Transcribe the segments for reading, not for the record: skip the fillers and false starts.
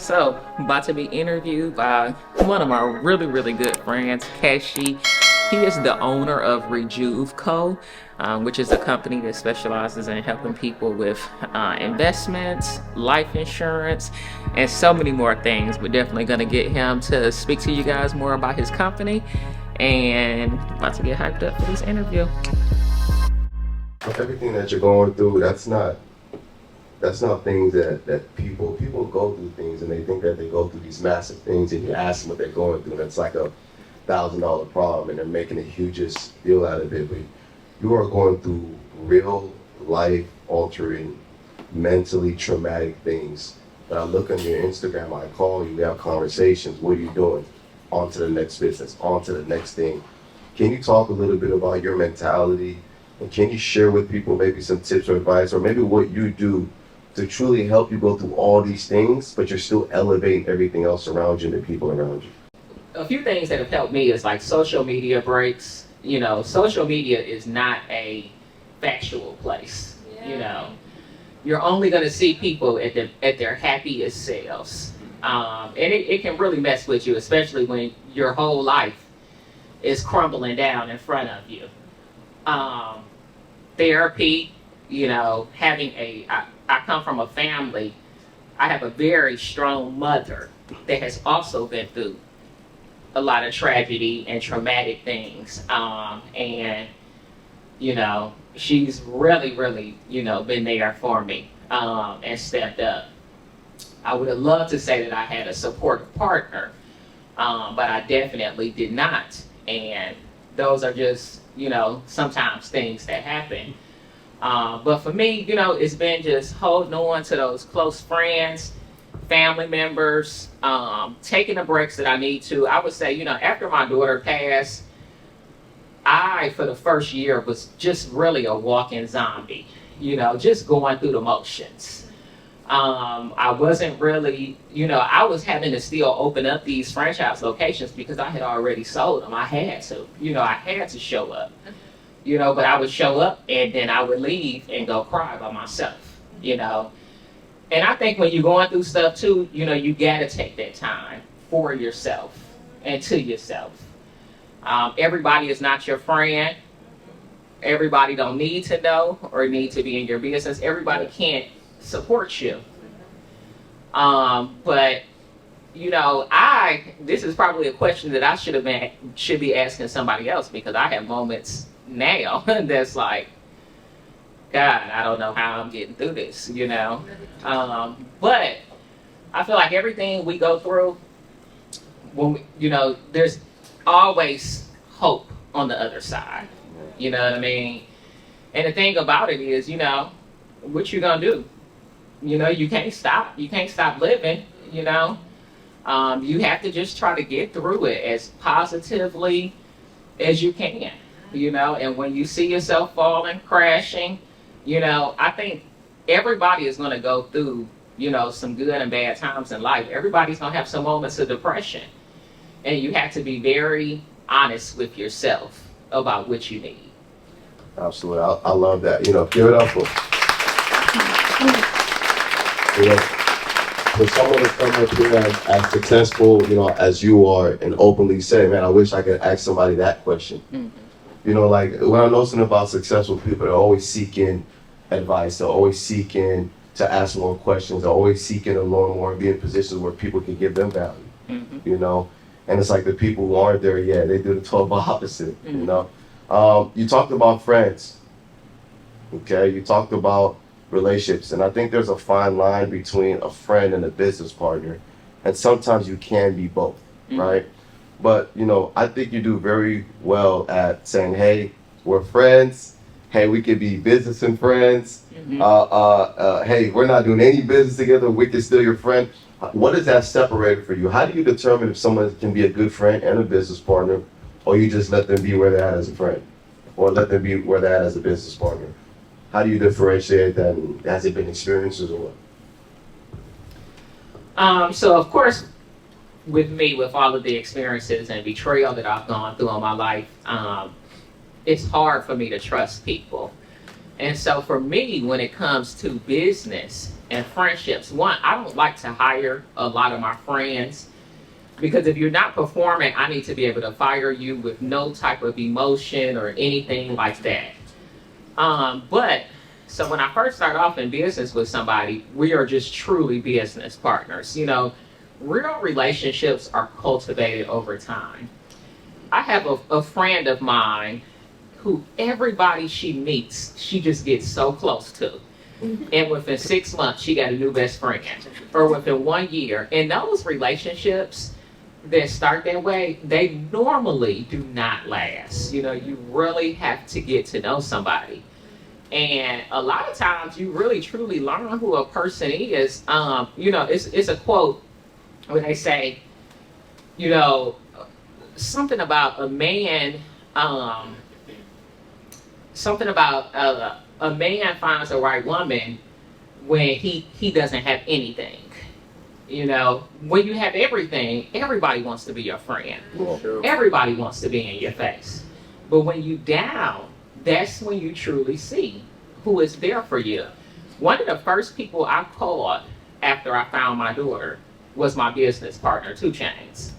So, I'm about to be interviewed by one of my really, really good friends, Keshi. He is the owner of REJUVCO, which is a company that specializes in helping people with investments, life insurance, and so many more things. We're definitely going to get him to speak to you guys more about his company, and about to get hyped up for this interview. Everything that you're going through, that's not things that people go through things and they think that they go through these massive things, and you ask them what they're going through and it's like a $1,000 problem and they're making the hugest deal out of it. But you are going through real life altering, mentally traumatic things. But I look on your Instagram, I call you, we have conversations. What are you doing? On to the next business, on to the next thing. Can you talk a little bit about your mentality? And can you share with people maybe some tips or advice, or maybe what you do to truly help you go through all these things, but you're still elevating everything else around you and the people around you? A few things that have helped me is like social media breaks. You know, social media is not a factual place. Yeah. You know, you're only going to see people at their happiest selves. And it can really mess with you, especially when your whole life is crumbling down in front of you. Therapy, you know, I come from a family, I have a very strong mother that has also been through a lot of tragedy and traumatic things. And, you know, she's really, you know, been there for me and stepped up. I would have loved to say that I had a supportive partner, but I definitely did not. And those are just, you know, sometimes things that happen. But for me, you know, it's been just holding on to those close friends, family members, taking the breaks that I need to. I would say, you know, after my daughter passed, I, for the first year, was just really a walking zombie, you know, just going through the motions. I wasn't really, you know, I was having to still open up these franchise locations because I had already sold them. I had to, you know, I had to show up, you know, but I would show up and then I would leave and go cry by myself, you know. And I think when you're going through stuff too, you know, you gotta take that time for yourself and to yourself. Everybody is not your friend. Everybody don't need to know or need to be in your business. Everybody can't support you. But you know, this is probably a question that I should be asking somebody else, because I have moments now that's like, God, I don't know how I'm getting through this, you know. But I feel like everything we go through, you know, there's always hope on the other side. You know what I mean? And the thing about it is, you know, what you gonna do? You know, you can't stop. You can't stop living, you know. You have to just try to get through it as positively as you can, you know. And when you see yourself falling, crashing, you know, I think everybody is going to go through, you know, some good and bad times in life. Everybody's going to have some moments of depression. And you have to be very honest with yourself about what you need. Absolutely. I love that. You know, give it up for you know, for someone to come up here as successful, you know, as you are, and openly say, man, I wish I could ask somebody that question. Mm-hmm. You know, like when I know something about successful people, they're always seeking advice. They're always seeking to ask more questions. They're always seeking to learn more and be in positions where people can give them value. Mm-hmm. You know, and it's like the people who aren't there yet, they do the total opposite. Mm-hmm. You know, you talked about friends. Okay, you talked about relationships, and I think there's a fine line between a friend and a business partner, and sometimes you can be both. Mm-hmm. Right? But, you know, I think you do very well at saying, hey, we're friends. Hey, we could be business and friends. Mm-hmm. Hey, we're not doing any business together. We can still your friend. What is that separator for you? How do you determine if someone can be a good friend and a business partner, or you just let them be where they're at as a friend, or let them be where they're at as a business partner? How do you differentiate that? And has it been experiences or what? So, of course, with me, with all of the experiences and betrayal that I've gone through in my life, it's hard for me to trust people. And so for me, when it comes to business and friendships, one, I don't like to hire a lot of my friends because if you're not performing, I need to be able to fire you with no type of emotion or anything like that. But so when I first start off in business with somebody, we are just truly business partners. You know, real relationships are cultivated over time. I have a friend of mine who everybody she meets, she just gets so close to. And within 6 months, she got a new best friend. Or within 1 year. And those relationships that start that way, they normally do not last. You know, you really have to get to know somebody. And a lot of times you really truly learn who a person is. You know, it's a quote when they say, you know, something about a man, something about a man finds the right woman when he doesn't have anything. You know, when you have everything, everybody wants to be your friend. Everybody wants to be in your face. But when you down, that's when you truly see who is there for you. One of the first people I called after I found my daughter was my business partner, 2 Chainz.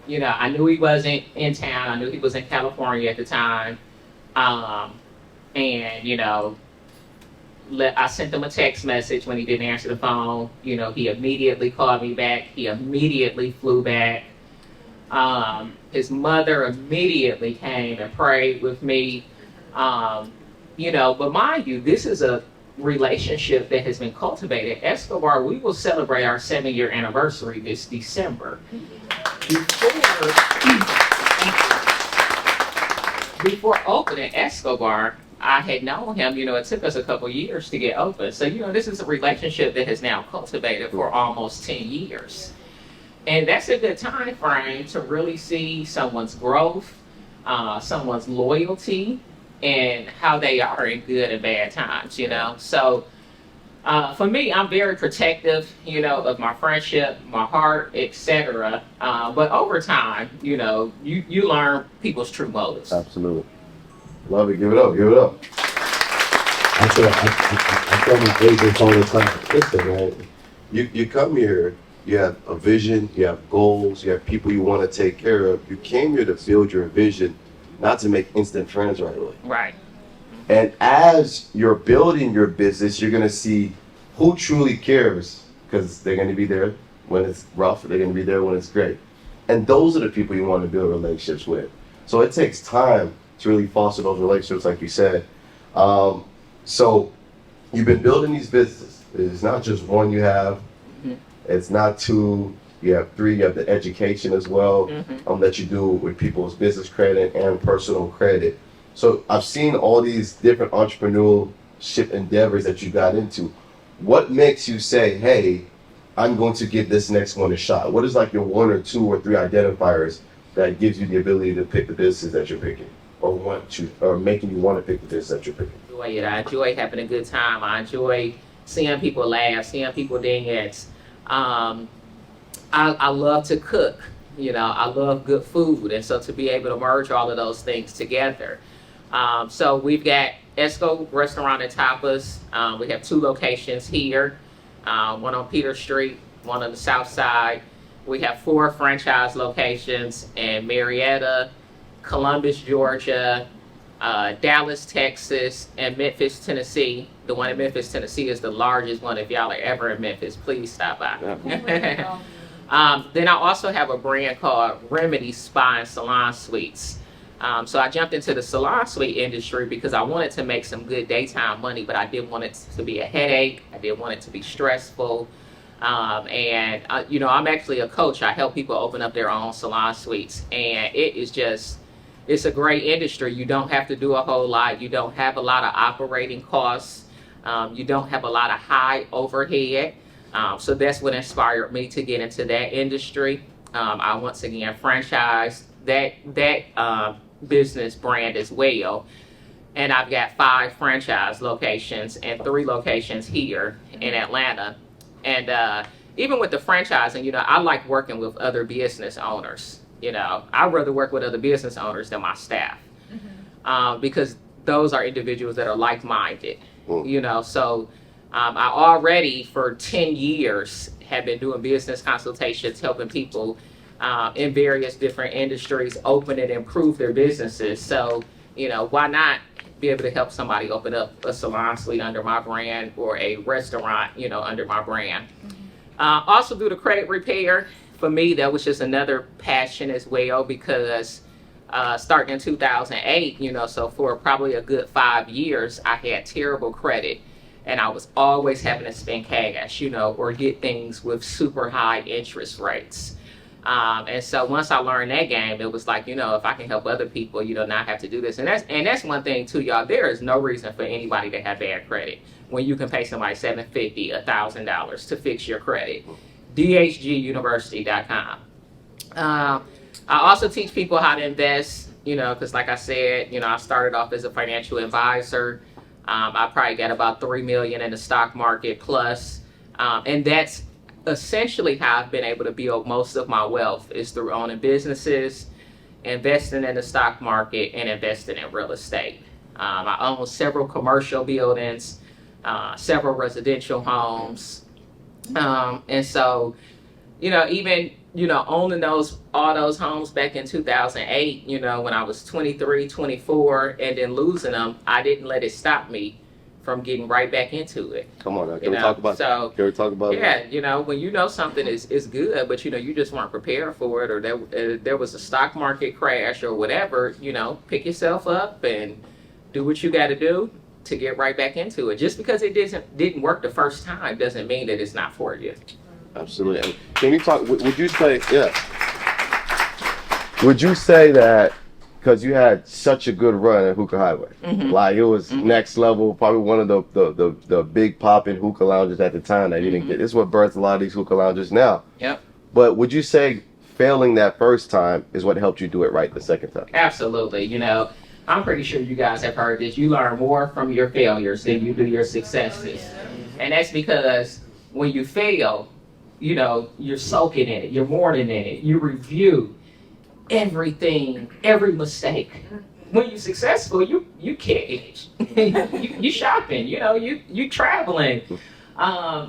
You know, I knew he wasn't in town. I knew he was in California at the time. And, you know, I sent him a text message when he didn't answer the phone. You know, he immediately called me back. He immediately flew back. His mother immediately came and prayed with me. You know, but mind you, this is a relationship that has been cultivated. Escobar, we will celebrate our 7-year anniversary this December. Before opening Escobar, I had known him, you know, it took us a couple years to get open. So, you know, this is a relationship that has now cultivated for almost 10 years. And that's a good time frame to really see someone's growth, someone's loyalty, and how they are in good and bad times, you know. So, for me, I'm very protective, you know, of my friendship, my heart, etc. But over time, you know, you learn people's true motives. Absolutely. Love it. Give it up. Give it up. I tell my agents all the time, listen, man, you come here, you have a vision, you have goals, you have people you want to take care of. You came here to build your vision, not to make instant friends right away. Right. And as you're building your business, you're going to see who truly cares, because they're going to be there when it's rough, they're going to be there when it's great. And those are the people you want to build relationships with. So it takes time to really foster those relationships, like you said. So you've been building these businesses. It's not just one you have. It's not 2. You have 3. You have the education as well that you do with people's business credit and personal credit. So I've seen all these different entrepreneurship endeavors that you got into. What makes you say, hey, I'm going to give this next one a shot? What is like your 1 or 2 or 3 identifiers that gives you the ability to pick the business that you're picking, or making you want to pick the business that you're picking? I enjoy having a good time. I enjoy seeing people laugh, seeing people dance. I love to cook. You know, I love good food, and so to be able to merge all of those things together. So we've got Esco Restaurant and Tapas. We have 2 locations here, one on Peter Street, one on the south side. We have 4 franchise locations in Marietta, Columbus, Georgia, Dallas, Texas, and Memphis, Tennessee. The one in Memphis, Tennessee is the largest one. If y'all are ever in Memphis, please stop by. Then I also have a brand called Remedy Spa and Salon Suites. So I jumped into the salon suite industry because I wanted to make some good daytime money, but I didn't want it to be a headache. I didn't want it to be stressful. You know, I'm actually a coach. I help people open up their own salon suites, and it's a great industry. You don't have to do a whole lot. You don't have a lot of operating costs. You don't have a lot of high overhead. So that's what inspired me to get into that industry. I once again franchised that business brand as well. And I've got 5 franchise locations and 3 locations here in Atlanta. And even with the franchising, you know, I like working with other business owners. You know, I'd rather work with other business owners than my staff. Because those are individuals that are like-minded, Mm. you know. So I already for 10 years have been doing business consultations, helping people in various different industries open and improve their businesses. So, you know, why not be able to help somebody open up a salon suite under my brand or a restaurant, you know, under my brand. Also do the credit repair. For me, that was just another passion as well, because starting in 2008, you know, so for probably a good 5 years, I had terrible credit. And I was always having to spend cash, you know, or get things with super high interest rates. And so once I learned that game, it was like, you know, if I can help other people, you know, not have to do this. And that's one thing too, y'all. There is no reason for anybody to have bad credit when you can pay somebody $750, $1,000 to fix your credit. DHGUniversity.com. I also teach people how to invest, you know, because like I said, you know, I started off as a financial advisor. I probably got about $3 million in the stock market plus, and that's essentially how I've been able to build most of my wealth, is through owning businesses, investing in the stock market, and investing in real estate. I own several commercial buildings, several residential homes, and so, you know, even, you know, owning all those homes back in 2008, you know, when I was 23, 24, and then losing them, I didn't let it stop me from getting right back into it. Come on now, Can we talk about that? Can we talk about Yeah, you know, when you know something is good, but you know, you just weren't prepared for it, or there was a stock market crash or whatever, you know, pick yourself up and do what you got to do to get right back into it. Just because it didn't work the first time doesn't mean that it's not for you. Absolutely. And can you talk, would you say, would you say that, because you had such a good run at Hookah Highway, like it was next level, probably one of the big popping hookah lounges at the time that you didn't get. This is what birthed a lot of these hookah lounges now. Yep. But would you say failing that first time is what helped you do it right the second time? Absolutely. You know, I'm pretty sure you guys have heard this. You learn more from your failures than you do your successes. And that's because when you fail, you know, you're soaking in it, you're mourning in it, you review everything, every mistake. When you're successful, you cash, you shopping, you know, you traveling,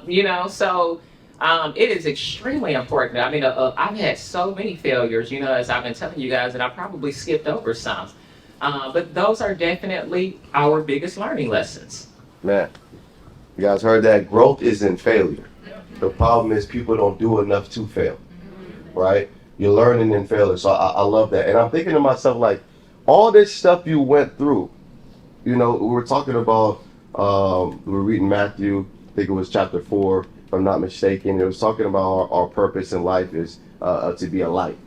you know. So it is extremely important. I mean, I've had so many failures, you know, as I've been telling you guys, and I probably skipped over some. But those are definitely our biggest learning lessons. Man, you guys heard that? Growth isn't failure. The problem is people don't do enough to fail, right? You're learning and failing. So I love that. And I'm thinking to myself, like, all this stuff you went through, you know, we were talking about, we were reading Matthew, I think it was chapter 4, if I'm not mistaken. It was talking about our purpose in life is to be a light.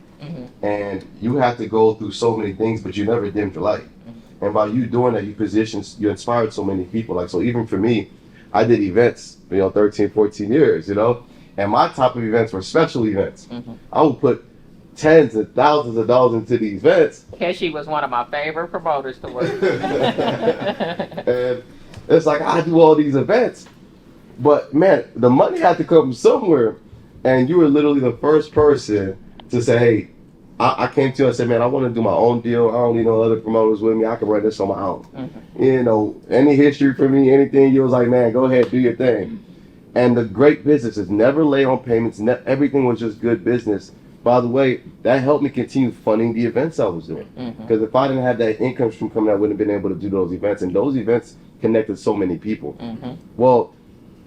And you have to go through so many things, but you never dimmed your light. And by you doing that, you inspired so many people. Like, so even for me, I did events, you know, 13, 14 years, you know, and my type of events were special events. I would put tens and thousands of dollars into these events. Keshi was one of my favorite promoters to work with. And it's like, I do all these events, but man, the money had to come from somewhere. And you were literally the first person to say, hey, I came to you and said, man, I want to do my own deal. I don't need no other promoters with me. I can run this on my own. You know, any history for me, anything, you was like, man, go ahead, do your thing. And the great businesses never lay on payments. Everything was just good business. By the way, that helped me continue funding the events I was doing. Because if I didn't have that income stream coming, I wouldn't have been able to do those events. And those events connected so many people. Well,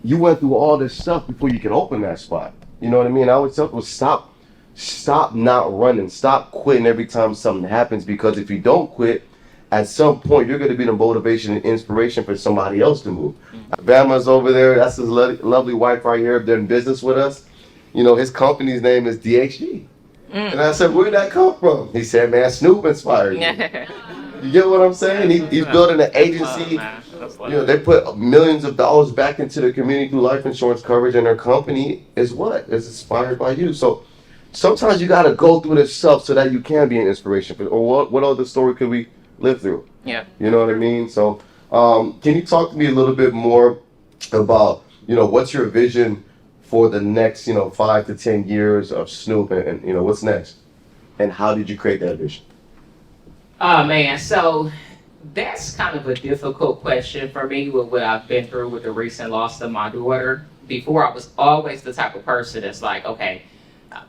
you went through all this stuff before you could open that spot. You know what I mean? I always tell people, stop not running. Stop quitting every time something happens, because if you don't quit, at some point you're going to be the motivation and inspiration for somebody else to move. Bama's over there. That's his lovely wife right here. They're in business with us. You know, his company's name is DHG. And I said, where'd that come from? He said, man, Snoop inspired me. You get what I'm saying? He's building an agency. You know, they put millions of dollars back into the community through life insurance coverage, and their company is what? It's inspired by you. So sometimes you got to go through this stuff so that you can be an inspiration. Or what other story could we live through? Yeah. You know what I mean? So can you talk to me a little bit more about, you know, what's your vision for the next, you know, 5 to 10 years of Snoop, and you know, what's next? And how did you create that vision? Oh man, so That's kind of a difficult question for me with what I've been through with the recent loss of my daughter. Before, I was always the type of person that's like, okay,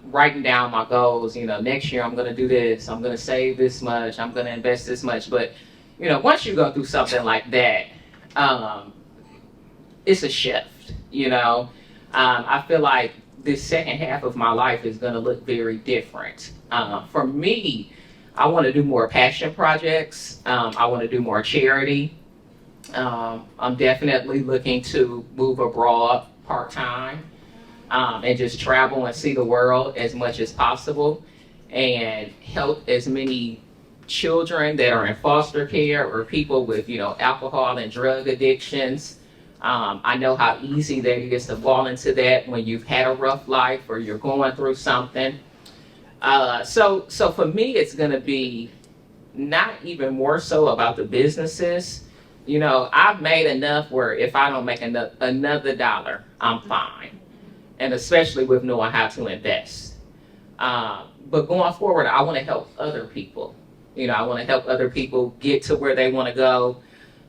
writing down my goals, next year I'm going to do this, I'm going to save this much, I'm going to invest this much. But, once you go through something like that, it's a shift, I feel like this second half of my life is going to look very different. For me, I want to do more passion projects. I want to do more charity. I'm definitely looking to move abroad part-time and just travel and see the world as much as possible and help as many children that are in foster care or people with, alcohol and drug addictions. I know how easy that is to fall into that when you've had a rough life or you're going through something. So for me, it's going to be not even more so about the businesses. I've made enough where if I don't make another dollar, I'm fine. And especially with knowing how to invest. But going forward, I want to help other people. I want to help other people get to where they want to go.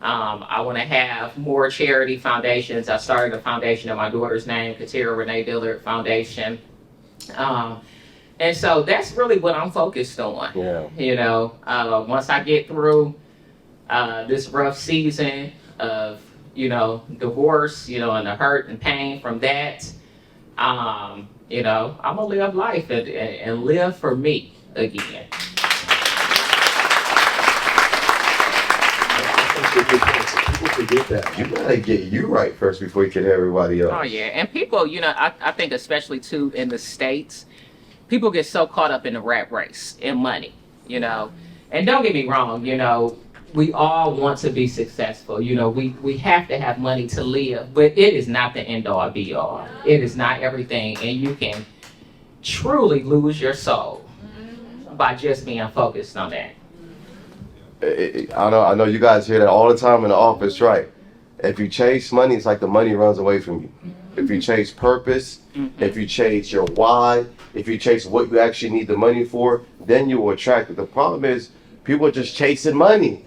I want to have more charity foundations. I started a foundation in my daughter's name, Katira Renee Dillard Foundation. And so that's really what I'm focused on. Yeah. Once I get through this rough season of, divorce, and the hurt and pain from that, I'm gonna live life and live for me again. People forget that. You gotta get you right first before you can have everybody else. Oh yeah, and people, I think especially too in the States, people get so caught up in the rat race and money, And don't get me wrong, we all want to be successful. We have to have money to live, but it is not the end all be all. It is not everything, and you can truly lose your soul by just being focused on that. I know you guys hear that all the time in the office, right? If you chase money, it's like the money runs away from you. If you chase purpose, if you chase your why, if you chase what you actually need the money for, then you will attract it. The problem is people are just chasing money.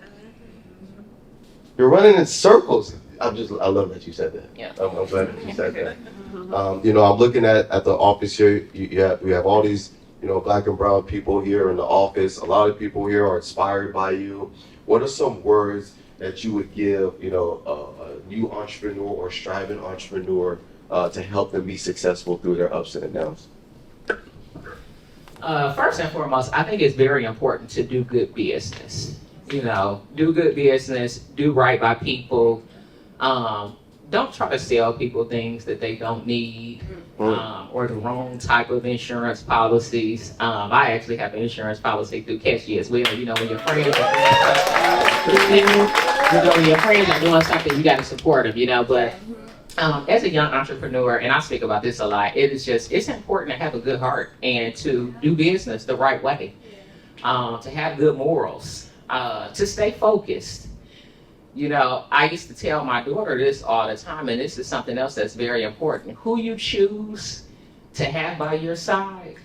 You're running in circles. I love that you said that. Yeah. I'm glad that you said that. I'm looking at the office here. We have all these, black and brown people here in the office. A lot of people here are inspired by you. What are some words that you would give, a new entrepreneur or striving entrepreneur to help them be successful through their ups and downs? First and foremost, I think it's very important to do good business. Do good business, do right by people. Don't try to sell people things that they don't need or the wrong type of insurance policies. I actually have an insurance policy through Keshe as well. When your friends are doing something, you got to support them, But as a young entrepreneur, and I speak about this a lot, it's important to have a good heart and to do business the right way, to have good morals, to stay focused. I used to tell my daughter this all the time, and this is something else that's very important. Who you choose to have by your side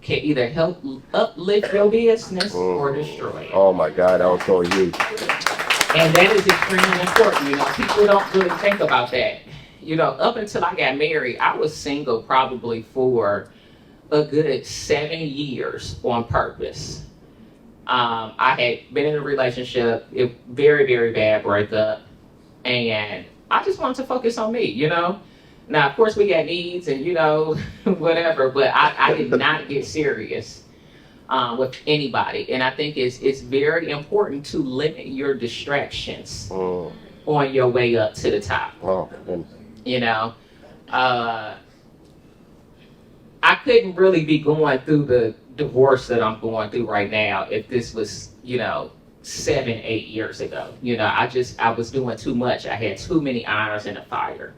can either help uplift your business or destroy it. Oh my God, that was so huge. And that is extremely important. People don't really think about that. Up until I got married, I was single probably for a good 7 years on purpose. I had been in a relationship, very, very bad breakup, and I just wanted to focus on me, Now, of course, we got needs and, whatever, but I did not get serious with anybody. And I think it's very important to limit your distractions on your way up to the top. Oh, I couldn't really be going through the divorce that I'm going through right now if this was 7-8 years ago. I was doing too much. I had too many irons in the fire.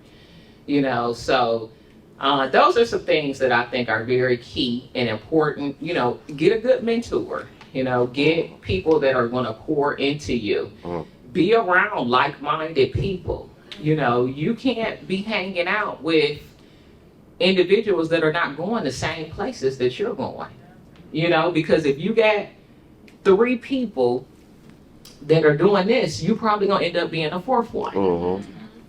So those are some things that I think are very key and important. Get a good mentor. Get people that are going to pour into you. Be around like-minded people. You can't be hanging out with individuals that are not going the same places that you're going. Because if you got 3 people that are doing this, you probably gonna end up being a fourth one.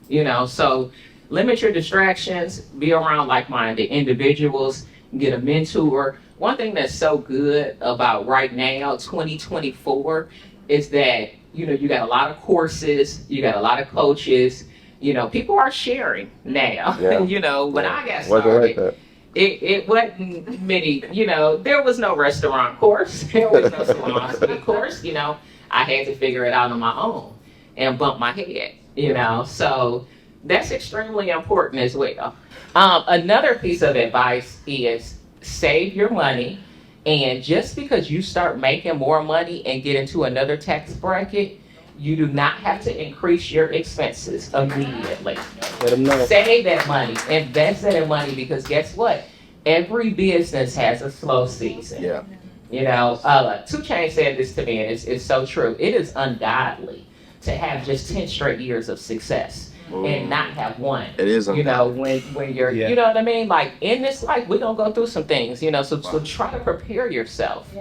You know, so limit your distractions, be around like-minded individuals, get a mentor. One thing that's so good about right now, 2024, is that, you know, you got a lot of courses, you got a lot of coaches, you know, people are sharing now. Yeah. You know, when I got Wasn't like started, that. it wasn't many, you know, there was no restaurant course, there was no salon suite course, you know, I had to figure it out on my own and bump my head, you know, so that's extremely important as well. Another piece of advice is save your money, and just because you start making more money and get into another tax bracket, you do not have to increase your expenses immediately. Let them know. Save that money, invest that in money, because guess what? Every business has a slow season. Yeah. You know, 2 Chainz said this to me, and it's so true. It is ungodly to have just 10 straight years of success and not have one. It is You know, when you're, Yeah. you know what I mean? Like, in this life, we're going to go through some things, you know, so try to prepare yourself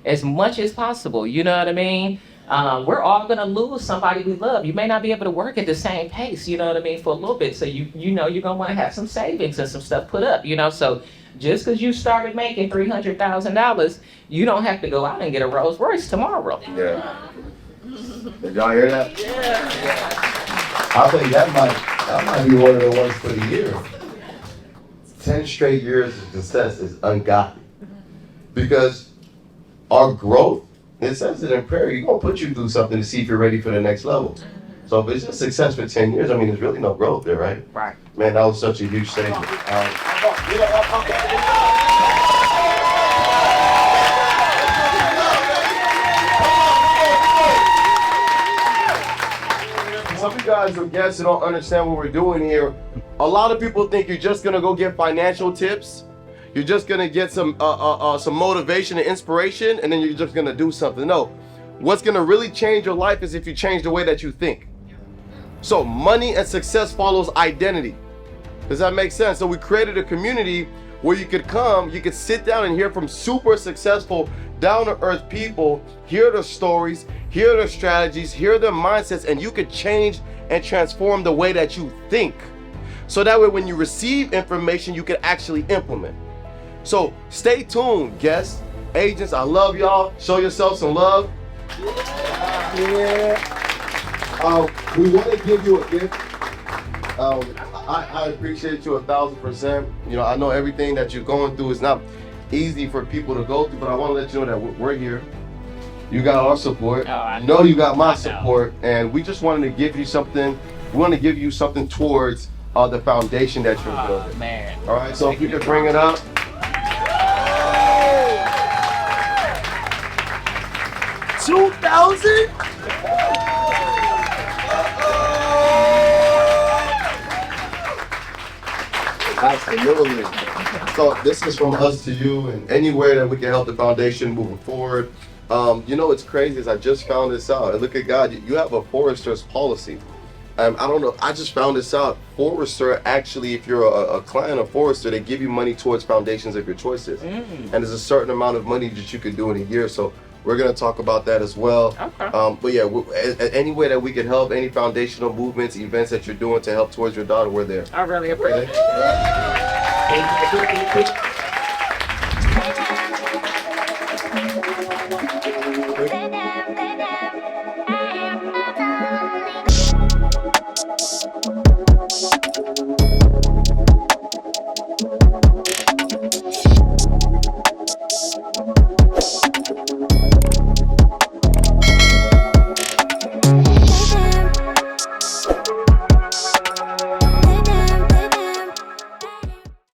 as much as possible. You know what I mean? We're all going to lose somebody we love. You may not be able to work at the same pace, you know what I mean, for a little bit. So, you know, you're going to want to have some savings and some stuff put up, you know. So, just because you started making $300,000, you don't have to go out and get a Rolls Royce tomorrow. Yeah. Did y'all hear that? I think that might be one of the ones for the year. 10 straight years of success is ungodly. Because our growth, it says it in prayer, you're going to put you through something to see if you're ready for the next level. So if it's just success for 10 years, I mean, there's really no growth there, right? Right. Man, that was such a huge statement. Some of you guys are guests who don't understand what we're doing here. A lot of people think you're just gonna go get financial tips. You're just gonna get some motivation and inspiration, and then you're just gonna do something. No, what's gonna really change your life is if you change the way that you think. So money and success follows identity. Does that make sense? So we created a community where you could come, you could sit down and hear from super successful, down-to-earth people, hear their stories, hear their strategies, hear their mindsets, and you could change and transform the way that you think. So that way when you receive information, you can actually implement. So stay tuned, guests, agents, I love y'all. Show yourself some love. We want to give you a gift. I appreciate you 1,000%. You know, I know everything that you're going through is not easy for people to go through, but I want to let you know that we're here. You got our support. Oh, I know you got my know. support, and we just wanted to give you something. We want to give you something towards the foundation that you're Oh, building. man. All right, so if you could bring it up. 2,000? Absolutely. So this is from us to you, and anywhere that we can help the foundation moving forward. You know what's crazy is I just found this out, and look at God, you have a Forester's policy. I don't know, I just found this out. Forester, actually, if you're a client of Forester, they give you money towards foundations of your choices. And there's a certain amount of money that you could do in a year. So we're going to talk about that as well. Okay. But yeah, any way that we can help, any foundational movements, events that you're doing to help towards your daughter, we're there. I really appreciate it.